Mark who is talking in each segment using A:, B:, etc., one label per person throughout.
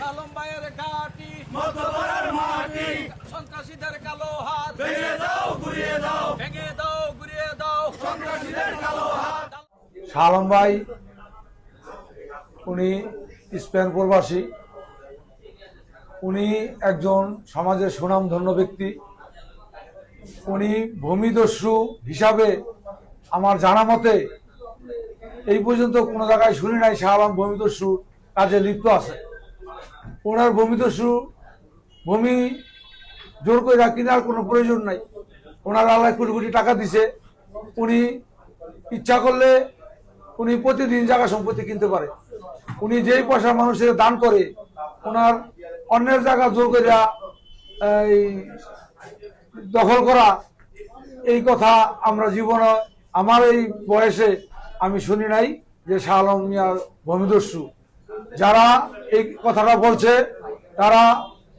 A: আলম ভাইয়ের ঘাঁটি
B: মধ্যপাড়ার মাটি
A: সন্ত্রাসীদের কালো হাত
B: ভেঙে দাও ঘুরিয়ে দাও
A: ভেঙে দাও ঘুরিয়ে দাও
B: সন্ত্রাসীদের কালো হাত।
C: শাহ আলম ভাই উনি স্পেন প্রবাসী। উনি একজন সমাজের সুনামধন্য ব্যক্তি। উনি ভূমিদস্যু হিসাবে আমার জানা মতে এই পর্যন্ত কোনো জায়গায় শুনি নাই শাহ আলম ভূমিদস্যু কাজে লিপ্ত আছে। ওনার ভূমি জোর করে কেনার কোনো প্রয়োজন নাই। ওনার আল্লাহ কোটি কোটি টাকা দিছে, উনি ইচ্ছা করলে উনি প্রতিদিন জায়গা সম্পত্তি কিনতে পারে। উনি যেই পয়সা মানুষের দান করে, ওনার অন্যের জায়গা জোর করে এই দখল করা, এই কথা আমরা জীবনে আমার এই বয়সে আমি শুনি নাই যে শাহ আলম মিয়ার ভূমিদস্যু। যারা এই কথাটা বলছে তারা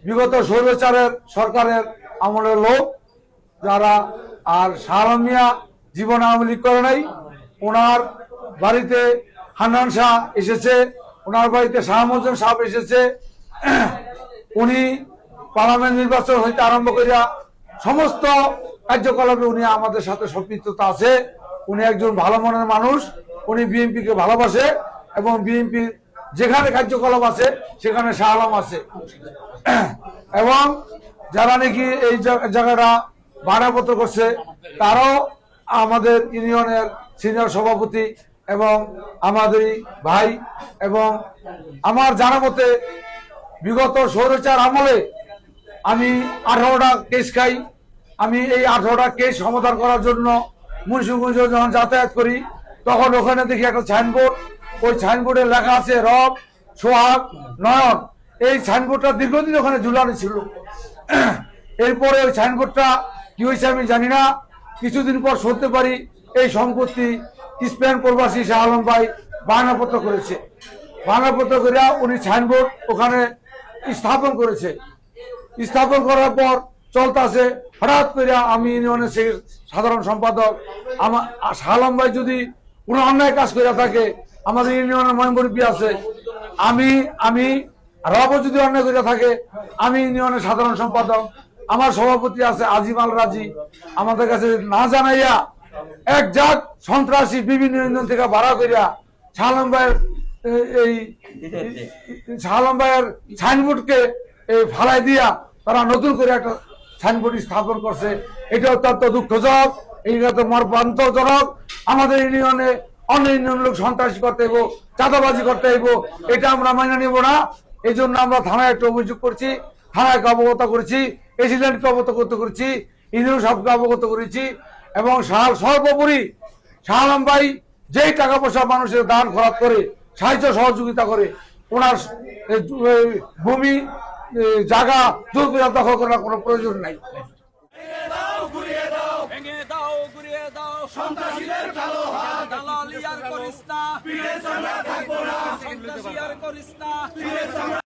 C: বিগত স্বৈরাচারের সরকারের আমলের লোক যারা। আর শাহ আলম মিয়া জীবনে আওয়ামী লীগ করে নাই। ওনার বাড়িতে হান্নান শাহ এসেছে, ওনার বাড়িতে শাহ মোহাম্মদ সাহেব এসেছে। উনি পার্লামেন্ট নির্বাচন হইতে আরম্ভ করিয়া সমস্ত কার্যকলাপে উনি আমাদের সাথে সম্পৃক্ততা আছে। উনি একজন ভালো মনের মানুষ। উনি বিএনপিকে ভালোবাসে এবং বিএনপির যেখানে কার্যকলাপ আছে সেখানে শাহ আলম আছে। এবং যারা নাকি এই জায়গাটা ভাড়াপত্র করছে তারাও আমাদের ইউনিয়নের সিনিয়র সভাপতি এবং আমাদেরই ভাই। এবং আমার জানা মতে বিগত স্বৈরাচার আমলে আমি 18টা কেস খাই। আমি এই 18টা কেস সমাধান করার জন্য মুন্সিগঞ্জ যখন যাতায়াত করি তখন ওখানে দেখি একটা সাইনবোর্ড। ওই সাইনবোর্ডে লেখা আছে রব, সোহাগ, নয়ন। এই সাইনবোর্ডটা দীর্ঘদিন ওখানে ঝুলানো ছিল। এরপরে ওই সাইনবোর্ডটা কি হয়েছে আমি জানি না। কিছুদিন পর শুনতে পারি এই সম্পত্তি স্পেন প্রবাসী শাহ আলম ভাই বায়নাপত্র করেছে। বায়নাপত্র করে উনি সাইনবোর্ড ওখানে স্থাপন করেছে। স্থাপন করার পর চলতেছে। হঠাৎ করে আমি ইউনিয়নের সাধারণ সম্পাদক, আমার শাহ আলম ভাই যদি কোনো অন্যায় কাজ করে থাকে, আমাদের ইউনিয়নের ময়মুরব্বী আছে, আমি রব যদি অন্যায় করে থাকে, আমি ইউনিয়নের সাধারণ সম্পাদক, আমার সভাপতি আছে আজিম আল রাজি, আমাদের কাছে না জানাইয়া এক জাত সন্ত্রাসী বিভিন্ন ইউনিয়ন থেকে ভাড়া করিয়া শাহ আলম ভাইয়ের শাহ আলম ভাইয়ের সাইনবোর্ডকে ফালাই দিয়া তারা নতুন করে একটা সাইনবোর্ড স্থাপন করছে। এটা অত্যন্ত দুঃখজনক, এইটা তো মর্মান্তজনক। আমাদের ইউনিয়নে অন্য ইউনিয়ন লোক সন্ত্রাসী করতে হইব, চাঁদাবাজি করতে হইব, এটা আমরা মাইনে নিব না। এই জন্য আমরা থানায় একটা অভিযোগ করছি, থানায় অবগত করেছি, প্রেসিডেন্টকে অবগত করেছি, ইউনিয়ন সাহেবকে অবগত করেছি। এবং সর্বোপরি শাহ আলম ভাই যেই টাকা পয়সা মানুষের দান খরচ করে, সাহায্য সহযোগিতা করে, ওনার ভূমি জায়গা জোর করে দখল করার কোনো প্রয়োজন নাই।
B: ভেঙে দাও ঘুরিয়ে দাও
A: ভেঙে দাও ঘুরিয়ে দাও
B: সন্ত্রাসীদের কালো হাত।
A: দালালি আর করিস না,
B: পিড়ে চামড়া থাকবো না,
A: সন্ত্রাসী আর করিস না।
B: পিড়ে চামড়া